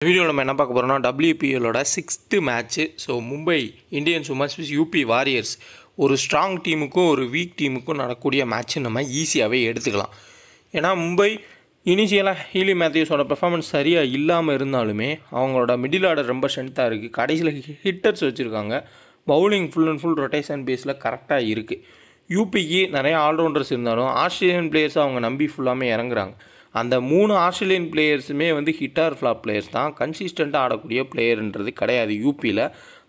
Video நம்ம என்ன பார்க்க போகிறோம்னா WPLோட 6th match. So Mumbai Indians women's vs UP Warriors ஒரு ஸ்ட்ராங் டீமுக்கும் ஒரு வீக் டீமுக்கும் நடக்கக்கூடிய மேட்ச்சு நம்ம ஈஸியாகவே எடுத்துக்கலாம். ஏன்னா மும்பை இனிஷியலாக ஹீலி மேத்யூஸோட பெர்ஃபார்மன்ஸ் சரியாக இல்லாமல் இருந்தாலுமே அவங்களோட மிடில் ஆர்டர் ரொம்ப ஸ்ட்ரென்த்தாக இருக்குது. கடைசியில் ஹிட்டர்ஸ் வச்சுருக்காங்க. Bowling full and full rotation பேஸில் கரெக்டாக இருக்குது. யூபிக்கு நிறைய ஆல்ரவுண்டர்ஸ் இருந்தாலும் ஆஸ்திரேலியன் பிளேயர்ஸை அவங்க நம்பி ஃபுல்லாமே இறங்குறாங்க. அந்த 3 ஆஸ்திரேலியன் பிளேயர்ஸுமே ஹிட் ஆர் ஃப்ளாப் பிளேயர்ஸ் தான். கன்சிஸ்டண்ட்டாக ஆடக்கூடிய பிளேயர்ன்றது கிடையாது யூபியில்.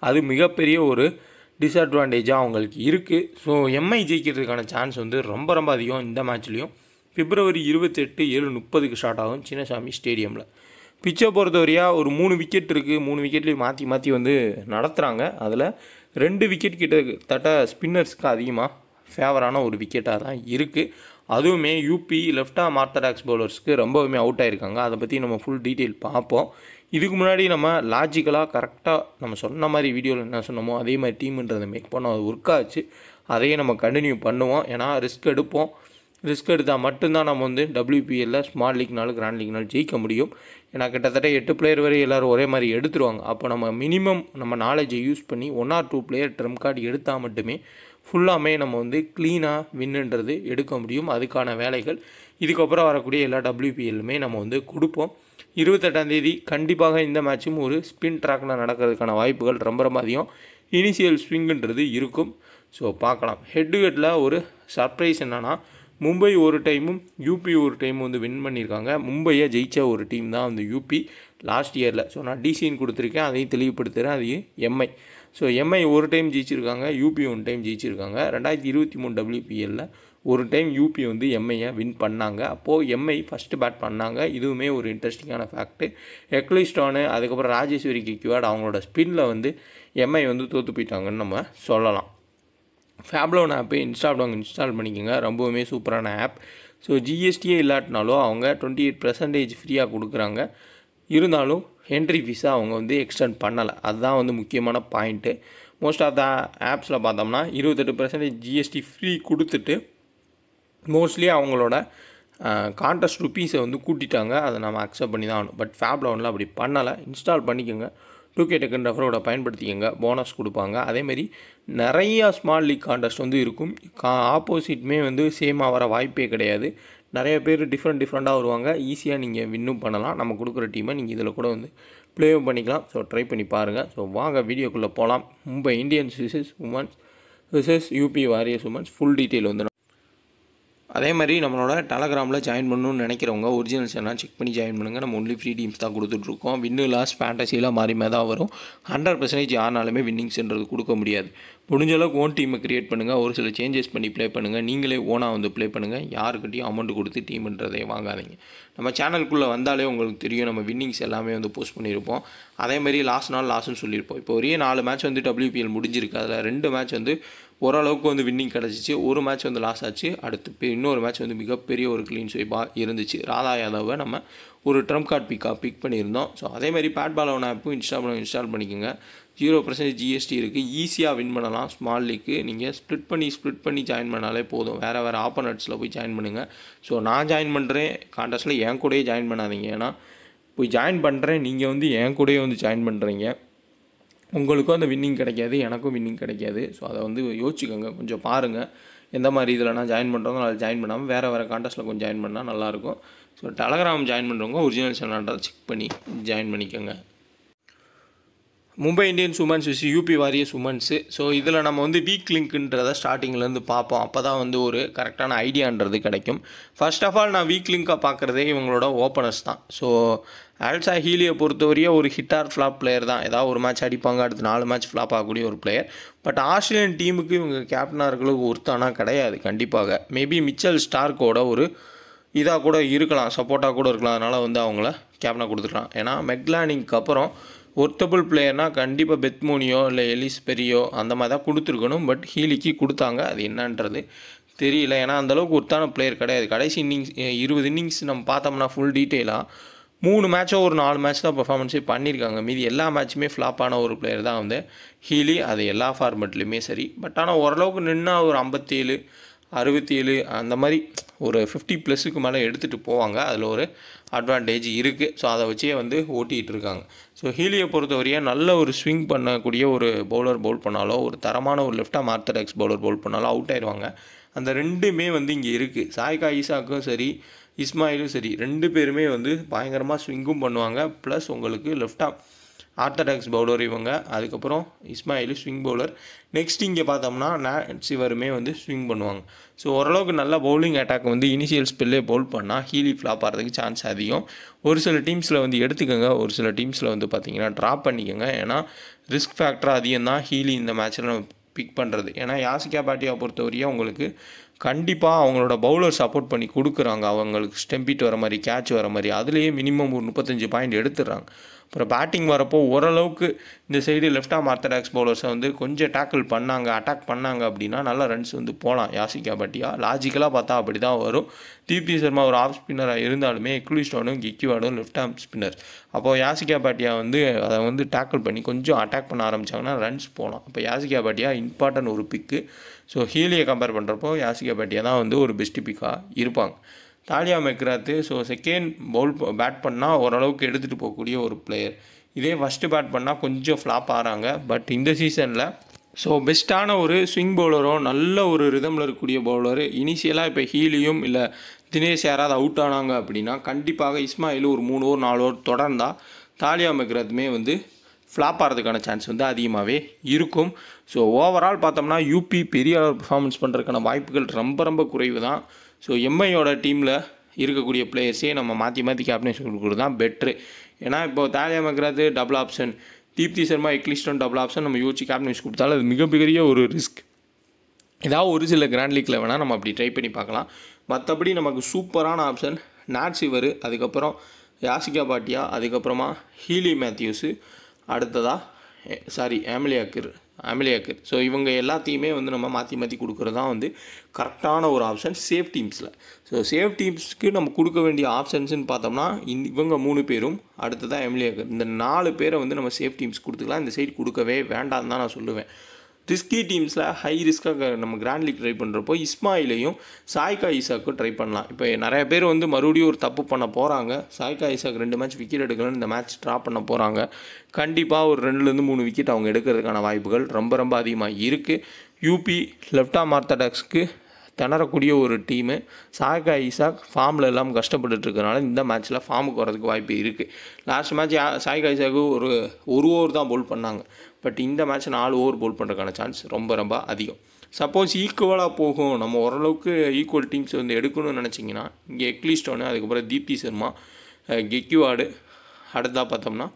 அது மிகப்பெரிய ஒரு டிஸ்அட்வான்டேஜாக அவங்களுக்கு இருக்குது. ஸோ எம்ஐ ஜெயிக்கிறதுக்கான சான்ஸ் ரொம்ப ரொம்ப அதிகம். இந்த மேட்ச்லேயும் February 28 7:30 ஸ்டார்ட் ஆகும் சின்னசாமி ஸ்டேடியமில். பிச்சை பொறுத்தவரையாக ஒரு 3 விக்கெட் இருக்குது. 3 விக்கெட்லேயும் மாற்றி மாற்றி நடத்துகிறாங்க. அதில் 2 விக்கெட் கிட்டத்தட்ட ஸ்பின்னர்ஸ்க்கு அதிகமாக ஃபேவரான ஒரு விக்கெட்டாக தான் இருக்குது. அதுவுமே யூபி லெஃப்ட் ஆர்ம் ஆர்த்தடாக்ஸ் பவுலர்ஸ்க்கு ரொம்பவுமே அவுட் ஆகிருக்காங்க. அதை பற்றி நம்ம ஃபுல் டீட்டெயில் பார்ப்போம். இதுக்கு முன்னாடி நம்ம லாஜிக்கலாக கரெக்டாக நம்ம சொன்ன மாதிரி வீடியோவில் என்ன சொன்னோமோ அதே மாதிரி டீம்ன்றதை மேக் பண்ணோம். அது ஒர்க் ஆச்சு. அதையே நம்ம கண்டினியூ பண்ணுவோம். ஏன்னா ரிஸ்க் எடுப்போம். ரிஸ்க் எடுத்தால் மட்டும்தான் நம்ம WPLல ஸ்மால் லீக்னாலும் கிராண்ட் லீக்னாலும் ஜெயிக்க முடியும். ஏன்னா கிட்டத்தட்ட 8 பிளேயர் வரை எல்லோரும் ஒரே மாதிரி எடுத்துருவாங்க. அப்போ நம்ம மினிமம் நம்ம நாலேஜை யூஸ் பண்ணி 1 or 2 பிளேயர் ட்ரம் கார்டு எடுத்தால் மட்டுமே ஃபுல்லாமே நம்ம க்ளீனாக வின்னுன்றது எடுக்க முடியும். அதுக்கான வேலைகள் இதுக்கப்புறம் வரக்கூடிய எல்லா WPLலுமே நம்ம கொடுப்போம். 28ஆம் தேதி கண்டிப்பாக இந்த மேட்சும் ஒரு ஸ்பின் ட்ராக்கில் நடக்கிறதுக்கான வாய்ப்புகள் ரொம்ப ரொம்ப அதிகம். இனிஷியல் ஸ்விங்குன்றது இருக்கும். ஸோ பார்க்கலாம். ஹெட் டு ஹெட்டில் ஒரு சர்ப்ரைஸ் என்னென்னா மும்பை ஒரு டைமும் யூபி ஒரு டைமும் வின் பண்ணியிருக்காங்க. மும்பையை ஜெயித்த ஒரு டீம் தான் யூபி லாஸ்ட் இயரில். ஸோ நான் டிசின்னு கொடுத்துருக்கேன், அதையும் தெளிவுபடுத்துகிறேன். அது எம்ஐ. ஸோ எம்ஐ ஒரு டைம் ஜெயிச்சிருக்காங்க, யூபி 1 டைம் ஜெயிச்சிருக்காங்க. 2023 WPLல ஒரு டைம் யூபி எம்ஐயை வின் பண்ணாங்க. அப்போது எம்ஐ ஃபஸ்ட்டு பேட் பண்ணாங்க. இதுவுமே ஒரு இன்ட்ரெஸ்டிங்கான ஃபேக்ட்டு. எக்லிஸ்டானு அதுக்கப்புறம் ராஜேஸ்வரி கிக்வாட் அவங்களோட ஸ்பின்னில் எம்ஐ தோற்று போயிட்டாங்கன்னு நம்ம சொல்லலாம். ஃபேப்லோன் ஆப்பு இன்ஸ்டால் பண்ணிக்கோங்க. ரொம்பவுமே சூப்பரான ஆப். ஸோ ஜிஎஸ்டியே இல்லாட்டினாலும் அவங்க 28% ஃப்ரீயாக கொடுக்குறாங்க. இருந்தாலும் என்ட்ரி ஃபீஸை அவங்க எக்ஸ்டெண்ட் பண்ணலை. அதுதான் முக்கியமான பாயிண்ட்டு. மோஸ்ட் ஆஃப் த ஆப்ஸில் பார்த்தோம்னா 28% ஜிஎஸ்டி ஃப்ரீ கொடுத்துட்டு மோஸ்ட்லி அவங்களோட கான்ட்ராஸ்ட் ருப்பீஸை கூட்டிட்டாங்க. அதை நம்ம அக்செப்ட் பண்ணி தான் ஆகணும். பட் ஃபேப்லோனில் அப்படி பண்ணலை. இன்ஸ்டால் பண்ணிக்கோங்க. 2K டெக்கன் ரெஃபரோட பயன்படுத்திக்கங்க. போனஸ் கொடுப்பாங்க. அதேமாதிரி நிறையா ஸ்மால் லீக் கான்டெஸ்ட் இருக்கும். ஆப்போசிட்மே சேமாக வர வாய்ப்பே கிடையாது. நிறைய பேர் டிஃப்ரெண்ட்டாக வருவாங்க. ஈஸியாக நீங்கள் வின்னும் பண்ணலாம். நம்ம கொடுக்குற டீமை நீங்கள் இதில் கூட ப்ளேவும் பண்ணிக்கலாம். ஸோ ட்ரை பண்ணி பாருங்கள். ஸோ வாங்க வீடியோக்குள்ளே போகலாம். Mumbai Indians versus UP Warriors women's full detail அதே மாதிரி நம்மளோட டெலகிராமில் ஜாயின் பண்ணணும்னு நினைக்கிறவங்க ஒரிஜினல்ஸ் எல்லாம் செக் பண்ணி ஜாயின் பண்ணுங்கள். நம்ம ஒன்லி ஃப்ரீ டீம்ஸ் தான் கொடுத்துட்ருக்கோம். வின்னு லாஸ் ஃபேண்டசிலாம் மாறி தான் வரும். 100% யாருனாலுமே வின்னிங்ஸ்ன்றது கொடுக்க முடியாது. முடிஞ்ச அளவுக்கு ஓன் டீமை க்ரியேட் பண்ணுங்கள். ஒரு சில சேஞ்சஸ் பண்ணி ப்ளே பண்ணுங்கள். நீங்களே ஓனாக ப்ளே பண்ணுங்கள். யாருக்கிட்டையும் அமௌண்ட் கொடுத்து டீம்ன்றதை வாங்காதீங்க. நம்ம சேனலுக்குள்ளே வந்தாலே உங்களுக்கு தெரியும். நம்ம வின்னிங்ஸ் எல்லாமே போஸ்ட் பண்ணியிருப்போம். அதேமாதிரி லாஸ்ட் நாள் லாஸ்ன்னு சொல்லியிருப்போம். இப்போ ஒரே 4 மேட்ச் WPL முடிஞ்சிருக்கு. அதில் 2 மேட்ச் ஓரளவுக்கு வின்னிங் கிடச்சிச்சு. ஒரு மேட்ச் லாஸ் ஆச்சு. அடுத்து இன்னொரு மேட்ச் மிகப்பெரிய ஒரு க்ளீன் ஸ்வீப்பாக இருந்துச்சு. ராதா யாதவை நம்ம ஒரு ட்ரம் கார்டு பிக் பண்ணியிருந்தோம். ஸோ அதேமாதிரி பேட் பாலோன் ஆப்பும் இன்ஸ்டால் பண்ணிக்கோங்க. 0% ஜிஎஸ்டி இருக்குது. ஈஸியாக வின் பண்ணலாம். ஸ்மால் லீக்கு நீங்கள் ஸ்ப்ளிட் பண்ணி ஜாயின் பண்ணாலே போதும். வேறு ஆப்போனட்ஸில் போய் ஜாயின் பண்ணுங்கள். ஸோ நான் ஜாயின் பண்ணுறேன் கான்டெஸ்ட்டில் என் கூடயே ஜாயின் பண்ணாதீங்க. ஏன்னா போய் ஜாயின் பண்ணுறேன் நீங்கள் என் கூடயே ஜாயின் பண்ணுறீங்க. உங்களுக்கும் அந்த வின்னிங் கிடைக்காது, எனக்கும் வின்னிங் கிடைக்காது. ஸோ அதை யோசிச்சுக்கோங்க. கொஞ்சம் பாருங்கள் எந்த மாதிரி இதில் நான் ஜாயின் பண்ணுறோம். அதில் ஜாயின் பண்ணாமல் வேறு கான்டெஸ்ட்டில் கொஞ்சம் ஜாயின் பண்ணால் நல்லாயிருக்கும். ஸோ டெலகிராம் ஜாயின் பண்ணுறவங்க ஒரிஜினல் சேனல்ன்றதை செக் பண்ணி ஜாயின் பண்ணிக்கோங்க. Mumbai Indians women's vs UP warriors women's. So இதில் நம்ம வீக் லிங்க்ன்றதை ஸ்டார்டிங்லேருந்து பார்ப்போம். அப்போ தான் ஒரு கரெக்டான ஐடியான்றது கிடைக்கும். ஃபர்ஸ்ட் ஆஃப் ஆல் நான் வீக் லிங்காக பார்க்குறதே இவங்களோட ஓப்பனர்ஸ் தான். ஸோ ஆல்சா ஹீலியை பொறுத்தவரையும் ஒரு ஹிட் ஆர் ஃப்ளாப் பிளேயர் தான். ஏதாவது ஒரு மேட்ச் அடிப்பாங்க, அடுத்து 4 மேட்ச் ஃப்ளாப் ஆகக்கூடிய ஒரு பிளேயர். பட் ஆஸ்திரேலியன் டீமுக்கு இவங்க கேப்டனாக இருக்கிறது ஒருத்தானா கிடையாது. கண்டிப்பாக மேபி மிச்சல் ஸ்டார்க்கோட ஒரு இதாக கூட இருக்கலாம், சப்போர்ட்டாக கூட இருக்கலாம். அதனால் அவங்கள கேப்டனாக கொடுத்துருக்கலாம். ஏன்னா மெக்லானிங்க்கு அப்புறம் ஒர்த்தபிள் பிளேயர்னால் கண்டிப்பாக பெத்மோனியோ இல்லை எலிஸ் பெரியோ அந்த மாதிரி தான் கொடுத்துருக்கணும். பட் ஹீலிக்கு கொடுத்தாங்க. அது என்னன்றது தெரியல. ஏன்னா அந்தளவுக்கு ஒருத்தான பிளேயர் கிடையாது. கடைசி இன்னிங்ஸ் 20 இன்னிங்ஸ் நம்ம பார்த்தோம்னா ஃபுல் டீட்டெயிலாக 3 மேட்சோ ஒரு 4 மேட்ச் தான் பர்ஃபார்மன்ஸே பண்ணியிருக்காங்க. மீதி எல்லா மேட்சுமே ஃப்ளாப்பான ஒரு பிளேயர் தான் ஹீலி. அது எல்லா ஃபார்மெட்லேயுமே சரி. பட் ஆனால் ஓரளவுக்கு நின்னா ஒரு 57 67 அந்த மாதிரி ஒரு 50+ மேலே எடுத்துகிட்டு போவாங்க. அதில் ஒரு அட்வான்டேஜ் இருக்குது. ஸோ அதை வச்சே வந்து ஓட்டிகிட்டு இருக்காங்க. ஸோ ஹீலியை பொறுத்தவரையும் நல்ல ஒரு ஸ்விங் பண்ணக்கூடிய ஒரு பவுலர் பவுல் பண்ணாலோ, ஒரு தரமான ஒரு left arm orthodox bowler bowl பண்ணாலோ அவுட் ஆயிடுவாங்க. அந்த ரெண்டுமே வந்து இங்கே இருக்குது. சாய்கா ஈசாக்கும் சரி, இஸ்மாயிலும் சரி, 2 பேருமே வந்து பயங்கரமாக ஸ்விங்கும் பண்ணுவாங்க. ப்ளஸ் உங்களுக்கு லெஃப்ட் ஆர்ம் ஆர்த்தடாக்ஸ் பவுலர் இவங்க, அதுக்கப்புறம் இஸ்மாயில் ஸ்விங் பவுலர். நெக்ஸ்ட் இங்கே பார்த்தோம்னா நாட் சிவருமே வந்து ஸ்விங் பண்ணுவாங்க. ஸோ ஓரளவுக்கு நல்ல பவுலிங் அட்டாக் வந்து இனிஷியல் ஸ்பெல்லே பவுல் பண்ணால் ஹீலி ஃப்ளாப் ஆகிறதுக்கு சான்ஸ் அதிகம். ஒரு சில டீம்ஸில் வந்து எடுத்துக்கோங்க, ஒரு சில டீம்ஸில் வந்து பார்த்தீங்கன்னா ட்ராப் பண்ணிக்கோங்க. ஏன்னா ரிஸ்க் ஃபேக்டர் அதிகம் தான் ஹீலி இந்த மேட்ச்சில் நம்ம பிக் பண்ணுறது. ஏன்னா யாசிகா பாட்டியா பொறுத்தவரையும் உங்களுக்கு கண்டிப்பாக அவங்களோட பவுலர் சப்போர்ட் பண்ணி கொடுக்குறாங்க. அவங்களுக்கு ஸ்டெம்பிட் வர மாதிரி, கேட்ச் வர மாதிரி, அதுலேயே மினிமம் ஒரு 35 பாயிண்ட் எடுத்துடுறாங்க. அப்புறம் பேட்டிங் வரப்போ ஓரளவுக்கு இந்த சைடு லெஃப்ட் ஆர்ம் ஆர்த்தடாக்ஸ் பவுலர்ஸை வந்து கொஞ்சம் டேக்கிள் பண்ணாங்க, அட்டாக் பண்ணாங்க அப்படின்னா நல்ல ரன்ஸ் வந்து போகலாம் யாசிகா பாட்டியா. லாஜிக்கலாக பார்த்தா அப்படி தான் வரும். தீப்தி சர்மா ஒரு ஆஃப் ஸ்பின்னராக இருந்தாலுமே எக்லிஸ்டோனும் கெக்வாடும் லெஃப்ட் ஆர்ம் ஸ்பின்னர். அப்போது யாசிகா பாட்டியா வந்து அதை வந்து டேக்கிள் பண்ணி கொஞ்சம் அட்டாக் பண்ண ஆரம்பித்தாங்கன்னா ரன்ஸ் போகலாம். அப்போ யாசிகா பாட்டியா இம்பார்ட்டன்ட் ஒரு பிக்கு. ஸோ ஹீலியை கம்பேர் பண்ணுறப்போ யாசிகா பாட்டியா தான் வந்து ஒரு பெஸ்ட்டு பிக்காக இருப்பாங்க. தாலியா மெக்ராத்து ஸோ செகண்ட் பேட் பண்ணால் ஓரளவுக்கு எடுத்துகிட்டு போகக்கூடிய ஒரு பிளேயர். இதே ஃபஸ்ட்டு பேட் பண்ணால் கொஞ்சம் ஃப்ளாப் ஆகிறாங்க. பட் இந்த சீசனில் ஸோ பெஸ்ட்டான ஒரு ஸ்விங் பவுலரோ, நல்ல ஒரு ரிதமில் இருக்கக்கூடிய பவுலரு இனிஷியலாக இப்போ ஹீலியும் இல்லை தினேஷ் யாராவது அவுட் ஆனாங்க அப்படின்னா கண்டிப்பாக இஸ்மாயில் ஒரு 3 ஓவர் 4 ஓவர் தொடர்ந்தால் தாலியா மெக்ராத்துமே வந்து ஃப்ளாப் ஆகிறதுக்கான சான்ஸ் வந்து அதிகமாகவே இருக்கும். ஸோ ஓவரால் பார்த்தோம்னா யூபி பெரிய பர்ஃபார்மன்ஸ் பண்ணுறதுக்கான வாய்ப்புகள் ரொம்ப ரொம்ப குறைவு தான். ஸோ எம்ஐயோட டீமில் இருக்கக்கூடிய பிளேயர்ஸே நம்ம மாற்றி மாற்றி கேப்டன்ஷிப் கொடுக்குறது தான் பெட்ரு. ஏன்னா இப்போ Tahlia McGrath double option, Deepti Sharma Ecclestone double option நம்ம யோசிச்சு கேப்டன்ஷிப் கொடுத்தாலும் அது மிகப்பெரிய ஒரு ரிஸ்க். ஏதாவது ஒரு சில கிராண்ட் லீக்கில் வேணால் நம்ம அப்படி ட்ரை பண்ணி பார்க்கலாம். மற்றபடி நமக்கு சூப்பரான ஆப்ஷன் நாட் சிவர், அதுக்கப்புறம் யாசிகா பாட்டியா, அதுக்கப்புறமா ஹீலி மேத்யூஸு, அடுத்ததாக அமிலியாக்கர். ஸோ இவங்க எல்லாத்தையுமே வந்து நம்ம மாற்றி மாற்றி கொடுக்குறது தான் வந்து கரெக்டான ஒரு ஆப்ஷன் சேஃப் டீம்ஸில். ஸோ சேஃப் டீம்ஸ்க்கு நம்ம கொடுக்க வேண்டிய ஆப்ஷன்ஸ்னு பார்த்தோம்னா இவங்க 3 பேரும், அடுத்ததாக அமிலியாக்கர், இந்த 4 பேரை வந்து நம்ம சேஃப் டீம்ஸ் கொடுத்துக்கலாம். இந்த சைடு கொடுக்கவே வேண்டாம்னு தான் நான் சொல்லுவேன். ரிஸ்கி டீம்ஸில் ஹை ரிஸ்க்காக நம்ம கிராண்ட் லீக் ட்ரை பண்ணுறப்போ இஸ்மாயிலையும் சாய்கா ஈசாக்கும் ட்ரை பண்ணலாம். இப்போ நிறைய பேர் வந்து மறுபடியும் ஒரு தப்பு பண்ண போகிறாங்க. சாய்கா ஈசாக்கு 2 மேட்ச் விக்கெட் எடுக்கலன்னு இந்த மேட்ச் ட்ராப் பண்ண போகிறாங்க. கண்டிப்பாக ஒரு 2-3 விக்கெட் அவங்க எடுக்கிறதுக்கான வாய்ப்புகள் ரொம்ப ரொம்ப அதிகமாக இருக்குது. யூபி லெஃப்ட் ஆர்ம் ஆர்த்தடாக்ஸ்க்கு திணறக்கூடிய ஒரு டீமு. சாய்கா ஈசாக் ஃபார்மில் எல்லாம் கஷ்டப்பட்டுட்டு இருக்கிறனால இந்த மேட்ச்சில் ஃபார்முக்கு வரதுக்கு வாய்ப்பு இருக்குது. லாஸ்ட் மேட்ச் சாய்கா ஈசாக்கு ஒரு ஓவர் தான் பவுல் பண்ணாங்க. பட் இந்த மேட்ச் 4 ஓவர் பவுல் பண்ணுறதுக்கான சான்ஸ் ரொம்ப ரொம்ப அதிகம். சப்போஸ் ஈக்குவலாக போகும், நம்ம ஓரளவுக்கு ஈக்குவல் டீம்ஸ் வந்து எடுக்கணும்னு நினச்சிங்கன்னா இங்கே எக்லிஸ்டோனு, அதுக்கப்புறம் தீப்தி சர்மா, கெக்வாடு, அடுத்ததாக பார்த்தோம்னா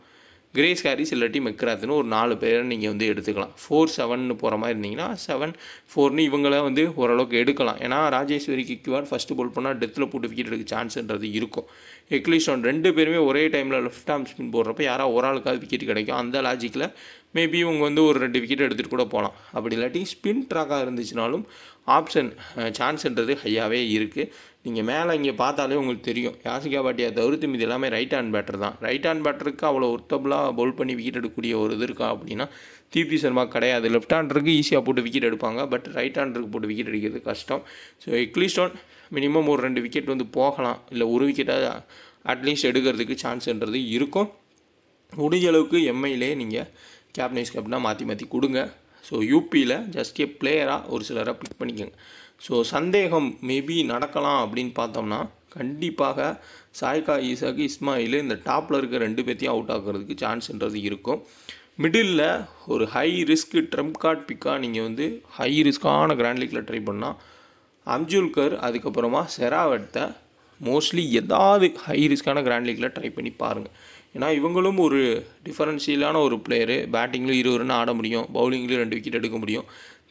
கிரேஸ் ஹாரிஸ் இல்லாட்டி மெக்ராத்துன்னு ஒரு 4 பேரை நீங்கள் வந்து எடுத்துக்கலாம். 4-7 போகிற மாதிரி இருந்தீங்கன்னா 7-4 இவங்கள வந்து ஓரளவுக்கு எடுக்கலாம். ஏன்னா ராஜேஸ்வரி கெக்வாட் ஃபஸ்ட்டு பவுல் பண்ணால் டெத்தில் போட்டு விக்கெட் எடுக்க சான்ஸ்ன்றது இருக்கும். எக்லிஸ்டோன் 2 பேருமே ஒரே டைமில் லெஃப்ட் ஆர்ம் ஸ்பின் போடுறப்ப யாராவது ஒரு ஆளுக்காவது விக்கெட் கிடைக்கும். அந்த லாஜிக்கில் மேபி இவங்க வந்து ஒரு 2 விக்கெட் எடுத்துகிட்டு கூட போகலாம். அப்படி இல்லாட்டி ஸ்பின் ட்ராக்காக இருந்துச்சுனாலும் ஆப்ஷன் சான்ஸ்ன்றது ஹையாகவே இருக்குது. நீங்கள் மேலே இங்கே பார்த்தாலே உங்களுக்கு தெரியும், யாசிகா பாட்டியா தவிர்த்து மீது எல்லாமே ரைட் ஹேண்ட் பேட்டர் தான். ரைட் ஹேண்ட் பேட்டருக்கு அவ்வளோ ஒர்த்தபுளாக பவுல் பண்ணி விக்கெட் எடுக்கக்கூடிய ஒரு இது இருக்கா அப்படின்னா தீப்தி சர்மா கிடையாது. லெஃப்ட் ஹேண்டருக்கு ஈஸியாக போட்டு விக்கெட் எடுப்பாங்க, பட் ரைட் ஹேண்டருக்கு போட்டு விக்கெட் எடுக்கிறது கஷ்டம். ஸோ எக்லிஸ்டோன் மினிமம் ஒரு 2 விக்கெட் வந்து போகலாம், இல்லை ஒரு விக்கெட்டாக அட்லீஸ்ட் எடுக்கிறதுக்கு சான்ஸ்ன்றது இருக்கும். முடிஞ்ச அளவுக்கு எம்ஐலே நீங்கள் கேப்டனாக மாற்றி மாற்றி கொடுங்க. ஸோ யூபியில் ஜஸ்ட் ஏ பிளேயராக ஒரு சிலரை பிக் பண்ணிக்கோங்க. ஸோ சந்தேகம் மேபி நடக்கலாம் அப்படின்னு பார்த்தோம்னா கண்டிப்பாக சாய்கா ஈசாக்கு இஸ்மாயில் இந்த டாப்பில் இருக்க 2 பேர்த்தையும் அவுட் ஆகிறதுக்கு சான்ஸ்ன்றது இருக்கும். மிடில் ஒரு ஹை ரிஸ்க் ட்ரம்ப் கார்ட் பிக்காக நீங்கள் வந்து ஹை ரிஸ்க்கான கிராண்ட் லீக்கில் ட்ரை பண்ணால் அம்ஜுல்கர், அதுக்கப்புறமா செராவத்தை மோஸ்ட்லி ஏதாவது ஹை ரிஸ்க்கான கிராண்ட் லீக்கில் ட்ரை பண்ணி பாருங்கள். ஏன்னா இவங்களும் ஒரு டிஃபரன்ஷியலான ஒரு பிளேயரு. பேட்டிங்லேயும் 20 ரன் ஆட முடியும், பவுலிங்லேயும் 2 விக்கெட் எடுக்க முடியும்.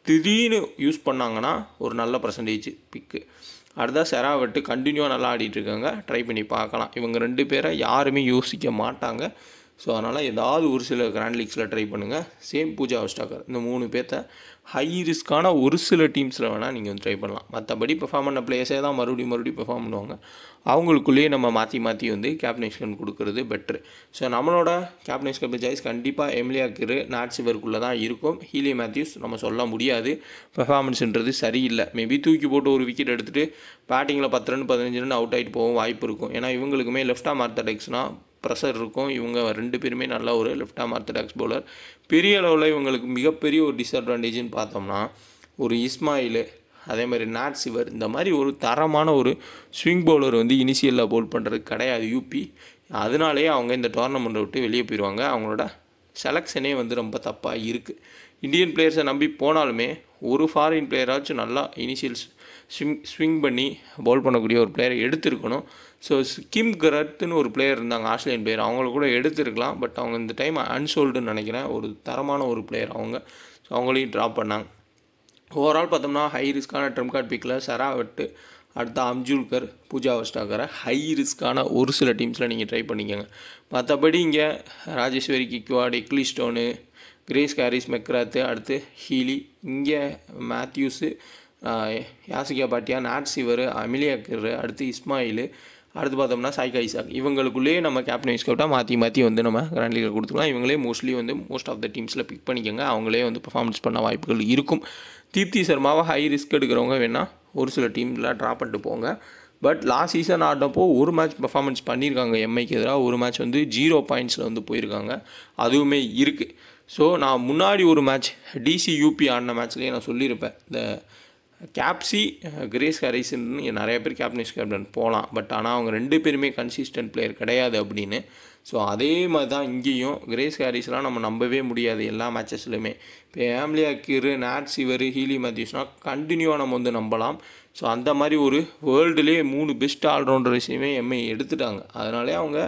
திடீர்னு யூஸ் பண்ணாங்கன்னா ஒரு நல்ல பர்சன்டேஜ் பிக்கு. அடுத்தா செராவட்டு கண்டினியூவாக நல்லா ஆடிட்டுருக்காங்க, ட்ரை பண்ணி பார்க்கலாம். இவங்க 2 பேரை யாருமே யோசிக்க மாட்டாங்க. ஸோ அதனால் ஏதாவது ஒரு சில கிராண்ட் லீக்ஸில் ட்ரை பண்ணுங்கள். சேம் பூஜா வஸ்டாகர் இந்த 3 பேர்த்த ஹை ரிஸ்க்கான ஒரு சில டீம்ஸில் வேணால் நீங்கள் வந்து ட்ரை பண்ணலாம். மற்றபடி பெர்ஃபார்ம் பண்ண பிளேயர்ஸே தான் மறுபடியும் பெர்ஃபார்ம் பண்ணுவாங்க. அவங்களுக்குள்ளேயே நம்ம மாற்றி வந்து கேப்டன்ஷிப் கொடுக்குறது பெட்ரு. ஸோ நம்மளோட கேப்டன்ஷிப் சாய்ஸ் கண்டிப்பாக எமிலியா கிர், நாட் சிவருக்குள்ளே தான் இருக்கும். ஹீலி மேத்யூஸ் நம்ம சொல்ல முடியாது, பெர்ஃபார்மன்ஸுன்றது சரியில்லை. மேபி தூக்கி போட்டு ஒரு விக்கெட் எடுத்துகிட்டு பேட்டிங்கில் 10 ரன் 15 ரன் அவுட் ஆகிட்டு போகவும் வாய்ப்பு இருக்கும். ஏன்னா இவங்களுக்குமே லெஃப்ட் ஆர்ம் ஆர்த்தடாக்ஸ்னால் ப்ரெஷர் இருக்கும். இவங்க 2 பேருமே நல்ல ஒரு லெஃப்ட் ஆர்ம் ஆர்த்தடாக்ஸ் பவுலர். பெரிய அளவில் இவங்களுக்கு மிகப்பெரிய ஒரு டிஸ்அட்வான்டேஜ்னு பார்த்தோம்னா ஒரு இஸ்மாயில், அதே மாதிரி நாட் சிவர், இந்த மாதிரி ஒரு தரமான ஒரு ஸ்விங் பவுலர் வந்து இனிஷியலில் பவுல் பண்ணுறது கிடையாது யூபி. அதனாலேயே அவங்க இந்த டோர்னமெண்ட்டை விட்டு வெளியே போயிடுவாங்க. அவங்களோட செலெக்ஷனே வந்து ரொம்ப தப்பாக இருக்குது. இந்தியன் பிளேயர்ஸை நம்பி போனாலுமே ஒரு ஃபாரின் பிளேயராச்சும் நல்லா இனிஷியல் ஸ்விங் பண்ணி பவுல் பண்ணக்கூடிய ஒரு பிளேயரை எடுத்துருக்கணும். ஸோ கிம் கரட்னு ஒரு பிளேயர் இருந்தாங்க, ஆஸ்திரேலியன் பிளேயர், அவங்கள கூட எடுத்துருக்கலாம். பட் அவங்க இந்த டைம் அன்சோல்டுன்னு நினைக்கிறேன். ஒரு தரமான ஒரு பிளேயர் அவங்க. ஸோ அவங்களையும் ட்ராப் பண்ணாங்க. ஓவரால் பார்த்தோம்னா ஹை ரிஸ்க்கான ட்ரம் கார்ட் பிக்கில் செராவட், அடுத்த அம்ஜுல்கர், பூஜா வஸ்டாகரை ஹை ரிஸ்க்கான ஒரு சில டீம்ஸில் நீங்கள் ட்ரை பண்ணிக்கோங்க. மற்றபடி இங்கே ராஜேஸ்வரி கிக்வாட், எக்லிஸ்டோனு, கிரேஸ் கேரிஸ், மெக்ராத்து, அடுத்து ஹீலி, இங்கே மேத்யூஸு, யாசிகா பாட்டியா, நாட் சிவர், எமிலியா கிர், அடுத்து இஸ்மாயில், அடுத்து பார்த்தோம்னா சாய்கா இசாக். இவங்களுக்குள்ளேயே நம்ம கேப்டன் வைஸ் கேப்டாக மாற்றி வந்து நம்ம கிராண்ட் லீகில் கொடுத்துக்கலாம். இவங்களே மோஸ்ட்லி வந்து மோஸ்ட் ஆஃப் த டீம்ஸில் பிக் பண்ணிக்கோங்க. அவங்களே வந்து பர்ஃபார்மன்ஸ் பண்ண வாய்ப்புகள் இருக்கும். தீப்தி சர்மாவை ஹை ரிஸ்க் எடுக்கிறவங்க வேணால் ஒரு சில டீமில் ட்ராப் பண்ணிட்டு போங்க. பட் லாஸ்ட் சீசன் ஆடினப்போ ஒரு மேட்ச் பர்ஃபார்மன்ஸ் பண்ணியிருக்காங்க எம்ஐக்கு எதிராக. ஒரு மேட்ச் வந்து 0 பாயிண்ட்ஸில் வந்து போயிருக்காங்க, அதுவுமே இருக்குது. ஸோ நான் முன்னாடி ஒரு மேட்ச் டிசி யூபி ஆடின மேட்ச்லேயே நான் சொல்லியிருப்பேன், இந்த கேப்சி கிரேஸ் ஹாரிசன்னு நிறைய பேர் கேப்டன் போகலாம். பட் ஆனால் அவங்க 2 பேருமே கன்சிஸ்டன்ட் பிளேயர் கிடையாது அப்படின்னு. ஸோ அதே மாதிரி தான் இங்கேயும் கிரேஸ் ஹாரிஸ்லாம் நம்ம நம்பவே முடியாது எல்லா மேட்சஸ்லையுமே. இப்போ எமிலியா கிர், நாட் சிவர், ஹீலி மேத்யூஸ்னால் கண்டினியூவாக நம்ம வந்து நம்பலாம். ஸோ அந்த மாதிரி ஒரு வேர்ல்டுலேயே 3 பெஸ்ட் ஆல்ரவுண்டர்ஸையுமே எம்ஐ எடுத்துட்டாங்க. அதனாலே அவங்க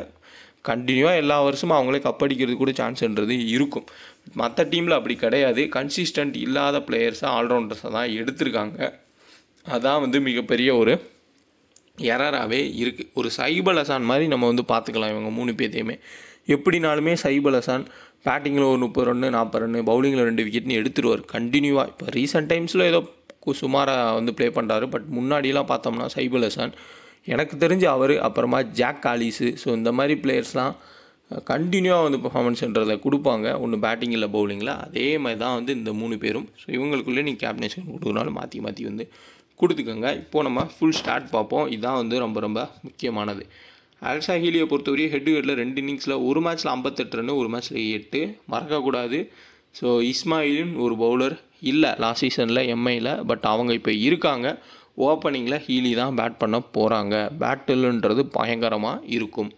கண்டினியூவாக எல்லா வருஷமும் அவங்களே கப்படிக்கிறது கூட சான்ஸ்ன்றது இருக்கும். மற்ற டீமில் அப்படி கிடையாது. கன்சிஸ்டன்ட் இல்லாத பிளேயர்ஸாக ஆல்ரவுண்டர்ஸை தான் எடுத்திருக்காங்க. அதான் வந்து மிகப்பெரிய ஒரு எரராகவே இருக்குது. ஒரு சைப் அல் ஹசான் மாதிரி நம்ம வந்து பார்த்துக்கலாம் இவங்க 3 பேர்த்தையுமே. எப்படினாலுமே சைப் அல் ஹசான் பேட்டிங்கில் ஒரு 30 ரன்னு 40 ரன்னு, பவுலிங்கில் 2 விக்கெட்னு எடுத்துருவார் கண்டினியூவாக. இப்போ ரீசெண்ட் டைம்ஸில் ஏதோ சுமாராக வந்து ப்ளே பண்ணுறாரு. பட் முன்னாடியெலாம் பார்த்தோம்னா சைப் அல் ஹசான், எனக்கு தெரிஞ்சு அவர், அப்புறமா ஜாக் காலிஸு, ஸோ இந்த மாதிரி பிளேயர்ஸ்லாம் கண்டினியூவாக வந்து பர்ஃபார்மன்ஸ்ன்றதை கொடுப்பாங்க, ஒன்று பேட்டிங் இல்லை பவுலிங்கில். அதே மாதிரி தான் வந்து இந்த 3 பேரும். ஸோ இவங்களுக்குள்ளே நீங்கள் கேப்டன்ஷிப் கொடுக்குறனாலும் மாற்றி வந்து கொடுத்துக்கோங்க. இப்போது நம்ம ஃபுல் ஸ்டார்ட் பார்ப்போம். இதுதான் வந்து ரொம்ப முக்கியமானது. அல்சா ஹீலியை பொறுத்தவரையும் ஹெட்டுகளில் 2 இன்னிங்ஸில் ஒரு மேட்ச்சில் 58 ரன்னு, ஒரு மேட்ச்சில் 8 மறக்கக்கூடாது. ஸோ இஸ்மாயிலின் ஒரு பவுலர் இல்லை லாஸ்ட் சீசனில் எம்ஐயில், பட் அவங்க இப்போ இருக்காங்க. ஓப்பனிங்கில் ஹீலி தான் பேட் பண்ண போகிறாங்க. பேட்டில்ன்றது பயங்கரமாக இருக்கும்.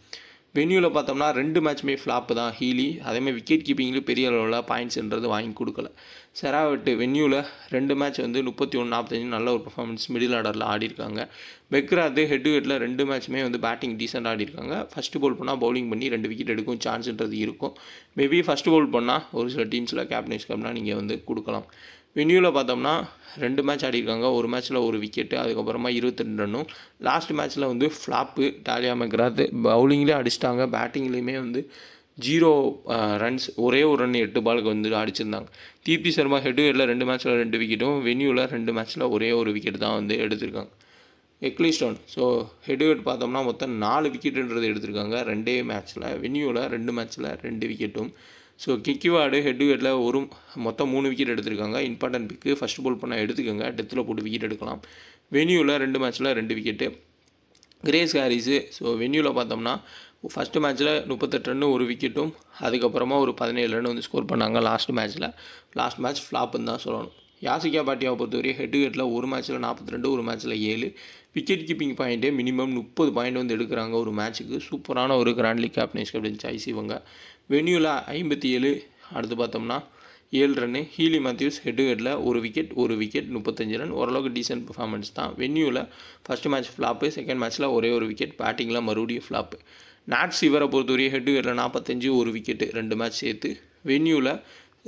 வென்யூவில் பார்த்தோம்னா 2 மேட்ச்சுமே ஃப்ளாப்பு தான் ஹீலி. அதேமாதிரி விக்கெட் கீப்பிங்கில் பெரிய அளவில் பாயிண்ட்ஸ்ன்றது வாங்கி கொடுக்கல. செராவட் வென்யூவில் 2 மேட்ச் வந்து 31-45 நல்ல ஒரு பர்ஃபார்மன்ஸ் மிடில் ஆர்டரில் ஆடிருக்காங்க. மெக்ராத்து ஹெட்டில் 2 மேட்ச்சுமே வந்து பேட்டிங் டீசெண்டாக ஆடிருக்காங்க. ஃபஸ்ட்டு பவுல் பண்ணால் பவுலிங் பண்ணி 2 விக்கெட் எடுக்கும் சான்ஸ்ன்றது இருக்கும். மேபி ஃபஸ்ட்டு பவுல் பண்ணால் ஒரு சில டீம்ஸில் கேப்டன்ஷிப்னா நீங்கள் வந்து கொடுக்கலாம். வென்யூவில் பார்த்தோம்னா 2 மேட்ச் ஆடிருக்காங்க. ஒரு மேட்ச்சில் ஒரு விக்கெட்டு, அதுக்கப்புறமா 22 ரன்னும். லாஸ்ட் மேட்ச்சில் வந்து ஃப்ளாப்பு. டாலியா மெக்ராத் பவுலிங்லேயே அடிச்சிட்டாங்க, பேட்டிங்லேயுமே வந்து 0 ரன்ஸ், ஒரே ஒரு ரன் 8 பாலுக்கு வந்து அடிச்சிருந்தாங்க. தீப்தி சர்மா ஹெட்வேரில் 2 மேட்ச்சில் 2 விக்கெட்டும், வென்யூவில் 2 மேட்ச்சில் ஒரே ஒரு விக்கெட் தான் வந்து எடுத்திருக்காங்க. எக்லிஸ்டோன் ஸோ ஹெட்வேர்ட் பார்த்தோம்னா மொத்தம் 4 விக்கெட்டுன்றது எடுத்திருக்காங்க 2 மேட்ச்சில். வென்யூவில் 2 மேட்ச்சில் 2 விக்கெட்டும். ஸோ கிக்வாடு ஹெட்வேர்டில் மொத்தம் 3 விக்கெட் எடுத்திருக்காங்க. இம்பார்ட்டன்ட் பிக்கு, ஃபஸ்ட் பால் பண்ணால் எடுத்துக்கோங்க, டெத்தில் போட்டு விக்கெட் எடுக்கலாம். வென்யூவில் 2 மேட்ச்சில் 2 விக்கெட்டு. கிரேஸ் ஹாரிஸு ஸோ வென்யூவில் பார்த்தோம்னா ஃபஸ்ட்டு மேட்ச்சில் 38 ரன்னு ஒரு விக்கெட்டும், அதுக்கப்புறமா ஒரு 17 ரன் வந்து ஸ்கோர் பண்ணாங்க லாஸ்ட் மேட்ச் ஃப்ளாப்புன்னு தான் சொல்லணும். யாசிகா பாட்டியாவை பொறுத்தவரை ஹெட்வேர்டில் ஒரு மேட்ச்சில் 42, ஒரு மேட்ச்சில் 7 விக்கெட் கீப்பிங் பாயிண்ட்டே மினிமம் 30 பாயிண்ட் வந்து எடுக்கிறாங்க ஒரு மேட்ச்சுக்கு. சூப்பரான ஒரு கிராண்ட் லீக் கேப்டன் சாய்ஸ் இவங்க. வென்யூவில் 57, அடுத்து பார்த்தோம்னா 7 ரன்னு. ஹீலி மேத்யூஸ் ஹெட்வேர்டில் ஒரு விக்கெட் 35 ரன், ஓரளவுக்கு டீசென்ட் பர்ஃபார்மன்ஸ் தான். வென்யூவில் ஃபஸ்ட்டு மேட்ச் ஃப்ளாப்பு, செகண்ட் மேட்ச்சில் ஒரே ஒரு விக்கெட், பேட்டிங்கில் மறுபடியும் ஃப்ளாப்பு. நாட் சிவரை பொறுத்தவரையும் ஹெட்வேர்டில் 45, ஒரு விக்கெட்டு, 2 மேட்ச் சேர்த்து. வென்யூவில்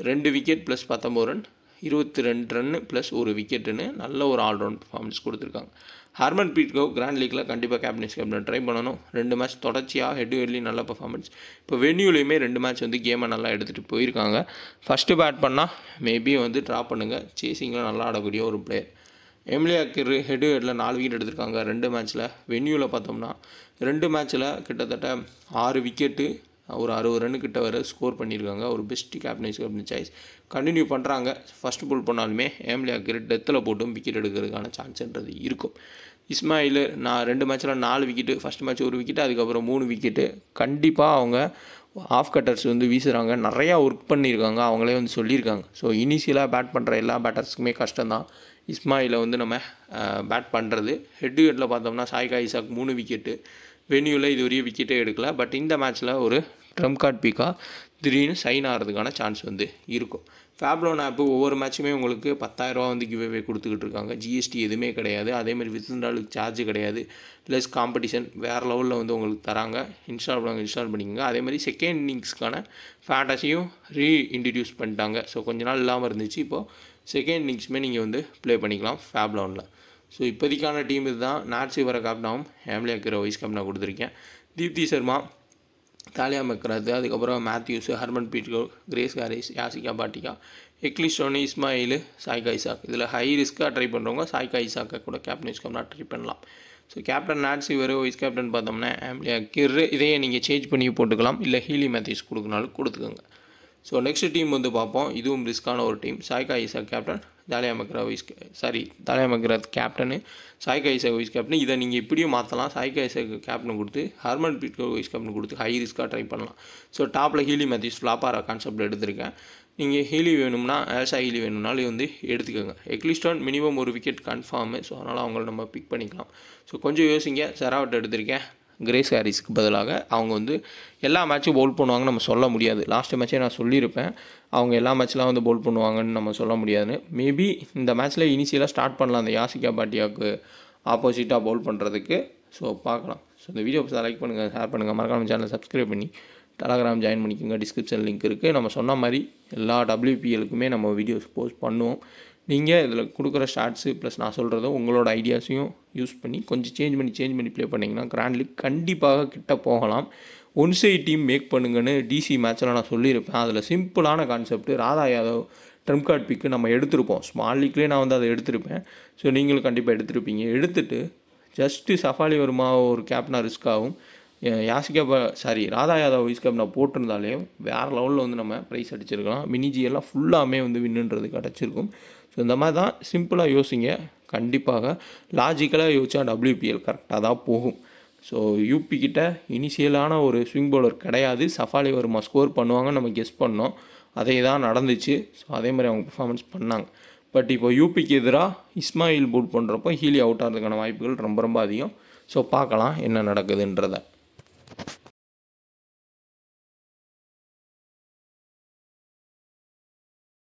2 விக்கெட் +19 ரன், 22 ரன்னு ப்ளஸ் ஒரு விக்கெட்டுன்னு நல்ல ஒரு ஆல்ரவுண்ட் பர்ஃபார்மன்ஸ் கொடுத்துருக்காங்க. ஹர்மன்ப்ரீத் கவுர் கிராண்ட் லீக்கில் கண்டிப்பாக கேப்டன் ட்ரை பண்ணணும். 2 மேட்ச் தொடர்ச்சியாக ஹெட் டு ஹெட்லேயும் நல்ல பர்ஃபார்மன்ஸ். இப்போ வென்யூலையுமே 2 மேட்ச் வந்து கேமை நல்லா எடுத்துகிட்டு போயிருக்காங்க. ஃபஸ்ட்டு பேட் பண்ணால் மேபி வந்து ட்ராப் பண்ணுங்கள். சேசிங்கில் நல்லா ஆடக்கூடிய ஒரு player. Amelia Kerr head to ஹெட்டில் 4 விக்கெட் எடுத்திருக்காங்க 2 மேட்ச்சில். வென்யூவில் பார்த்தோம்னா 2 மேட்ச்சில் கிட்டத்தட்ட 6 விக்கெட்டு ஒரு 60 ரன்னு கிட்ட வர ஸ்கோர் பண்ணியிருக்காங்க. ஒரு பெஸ்ட்டு கேப்டன் சாய்ஸ் கண்டினியூ பண்ணுறாங்க. ஃபஸ்ட்டு புல் பண்ணாலுமே எமிலி அக்கிர் டெத்தில் போட்டும் விக்கெட் எடுக்கிறதுக்கான சான்ஸ்ன்றது இருக்கும். இஸ்மாயில் 2 மேட்ச்சில் 4 விக்கெட்டு, ஃபஸ்ட் மேட்ச் 1 விக்கெட்டு, அதுக்கப்புறம் 3 விக்கெட்டு. கண்டிப்பாக அவங்க ஆஃப் கட்டர்ஸ் வந்து வீசுகிறாங்க, நிறையா ஒர்க் பண்ணியிருக்காங்க, அவங்களே வந்து சொல்லியிருக்காங்க. ஸோ இனிஷியலாக பேட் பண்ணுற எல்லா பேட்டர்ஸுக்குமே கஷ்டம்தான் இஸ்மாயிலை வந்து நம்ம பேட் பண்ணுறது. ஹெட் டு ஹெட்டில் பார்த்தோம்னா சாய்கா இசாக் 3 விக்கெட்டு, வென்யூவில் இது வரையும் விக்கெட்டே எடுக்கல. பட் இந்த மேட்ச்சில் ஒரு ட்ரம்ப் கார்ட் பீக்காக திடீர்னு சைன் ஆகிறதுக்கான சான்ஸ் வந்து இருக்கும். ஃபேப்லோன் ஆப்பு ஒவ்வொரு மேட்சுமே உங்களுக்கு 10,000 வந்து கிவ்அவே கொடுத்துக்கிட்டு இருக்காங்க. ஜிஎஸ்டி எதுவுமே கிடையாது. அதேமாதிரி வித்ட்ராலுக்கு சார்ஜ் கிடையாது. லெஸ் காம்படிஷன் வேறு லெவலில் வந்து உங்களுக்கு தராங்க. இன்ஸ்டால் பண்ணிக்கோங்க. அதேமாதிரி செகண்ட் இன்னிங்ஸ்க்கான ஃபேண்டஸியும் இன்ட்ரடியூஸ் பண்ணிட்டாங்க. ஸோ கொஞ்ச நாள் இல்லாமல் இருந்துச்சு. இப்போது செகண்ட் இன்னிங்ஸுமே நீங்கள் வந்து ப்ளே பண்ணிக்கலாம் ஃபேப்லோனில். ஸோ இப்போதைக்கான டீம் இதுதான். நாட்ஸி வர கேப்டனாகவும் எமிலி அக்கிரை வைஸ் கேப்டனாக கொடுத்துருக்கேன். தீப்தி சர்மா, தாலியா மெக்ராத், அதுக்கப்புறம் Matthews, Harmanpreet Kaur, Grace Harris, Yastika பாட்டிகா, எக்லிஸ்டோனி, இஸ்மாயில், சாய்கா இசாக். இதில் ஹை ரிஸ்க்காக ட்ரை பண்ணுறவங்க சாய்கா இசாக்கை கூட கேப்டன் வைஸ் கேப்டனாக ட்ரை பண்ணலாம். ஸோ கேப்டன் நாட்ஸி வர வைஸ் கேப்டன் பார்த்தோம்னா எமிலி அக்கிர். இதையே நீங்கள் சேஞ்ச் பண்ணி போட்டுக்கலாம், இல்லை ஹீலி மேத்யூஸ் கொடுக்குனாலும் கொடுத்துக்கோங்க. ஸோ நெக்ஸ்ட் டீம் வந்து பார்ப்போம். இதுவும் ரிஸ்க்கான ஒரு team. Saika Ishaque captain, Tahlia McGrath captain, Saika Ishaque vice captain. இதை நீங்கள் இப்படியும் மாற்றலாம். சாய்கா இசாக் கேப்டன் கொடுத்து ஹர்மன்ப்ரீத் கவுர் வைஸ் கேப்டன் கொடுத்து ஹை ரிஸ்க்காக ட்ரை பண்ணலாம். ஸோ டாப்பில் ஹீலி மேத்யூஸ் ஃப்ளாப்பாக கான்செப்ட் எடுத்திருக்கேன். நீங்கள் ஹீலி வேணும்னா ஹீலி வேணும்னாலும் வந்து எடுத்துக்கோங்க. எக்லிஸ்டான் மினிமம் ஒரு விக்கெட் கன்ஃபார்மு. ஸோ அதனால் அவங்கள நம்ம பிக் பண்ணிக்கலாம். ஸோ கொஞ்சம் யோசிங்க. செராவட் எடுத்திருக்கேன். கிரேஸ் ஹாரிஸ்க்கு பதிலாக அவங்க வந்து எல்லா மேட்சும் பவுல் பண்ணுவாங்கன்னு நம்ம சொல்ல முடியாது. லாஸ்ட் மேட்ச்சே நான் சொல்லியிருப்பேன், அவங்க எல்லா மேட்ச்லாம் வந்து பவுல் பண்ணுவாங்கன்னு நம்ம சொல்ல முடியாதுன்னு. மேபி இந்த மேட்ச்சில் இனிஷியலாக ஸ்டார்ட் பண்ணலாம் அந்த யாசிகா பாட்டியாவுக்கு ஆப்போசிட்டாக பவுல் பண்ணுறதுக்கு. ஸோ பார்க்கலாம். ஸோ இந்த வீடியோ லைக் பண்ணுங்கள், ஷேர் பண்ணுங்கள், மறக்காம சேனலை சப்ஸ்கிரைப் பண்ணி டெலகிராம் ஜாயின் பண்ணிக்கோங்க. டிஸ்கிரிப்ஷன் லிங்க் இருக்குது. நம்ம சொன்ன மாதிரி எல்லா WPLக்குமே நம்ம வீடியோஸ் போஸ்ட் பண்ணுவோம். நீங்கள் இதில் கொடுக்குற ஷார்ட்ஸு ப்ளஸ் நான் சொல்கிறதும் உங்களோட ஐடியாஸையும் யூஸ் பண்ணி கொஞ்சம் சேஞ்ச் பண்ணி ப்ளே பண்ணிங்கன்னா கிராண்ட் லீக் கண்டிப்பாக கிட்ட போகலாம். ஒன் சைட் டீம் மேக் பண்ணுங்கன்னு DC மேட்ச்சில் நான் சொல்லியிருப்பேன். அதில் சிம்பிளான concept Radha Yadav Trump card பிக்கு நம்ம எடுத்திருப்போம். ஸ்மால் லீக்லேயே நான் வந்து அதை எடுத்திருப்பேன். ஸோ நீங்களும் கண்டிப்பாக எடுத்திருப்பீங்க. எடுத்துகிட்டு ஜஸ்ட்டு சஃபாலி வருமா ஒரு கேப்டனாக ரிஸ்க்காகும், ராதா யாதவ் வைஸ் கேப்டனாக போட்டிருந்தாலே வேறு லெவலில் வந்து நம்ம ப்ரைஸ் அடிச்சிருக்கலாம். மினிஜி எல்லாம் ஃபுல்லாமே வந்து வின்னுன்றது கிடச்சிருக்கும். ஸோ இந்த மாதிரி தான் சிம்பிளாக யோசிங்க. கண்டிப்பாக லாஜிக்கலாக யோசிச்சா WPL கரெக்டாக தான் போகும். ஸோ யூபி கிட்ட இனிஷியலான ஒரு ஸ்விங் பவுலர் கிடையாது. சஃபாலி வருமா ஸ்கோர் பண்ணுவாங்கன்னு நம்ம கெஸ் பண்ணோம். அதே தான் நடந்துச்சு. ஸோ அதே மாதிரி அவங்க பெர்ஃபார்மன்ஸ் பண்ணாங்க. பட் இப்போ யூபிக்கு எதிராக இஸ்மாயில் பவுல் பண்ணுறப்போ ஹீலி அவுட் ஆகிறதுக்கான வாய்ப்புகள் ரொம்ப அதிகம். ஸோ பார்க்கலாம் என்ன நடக்குதுன்றதை.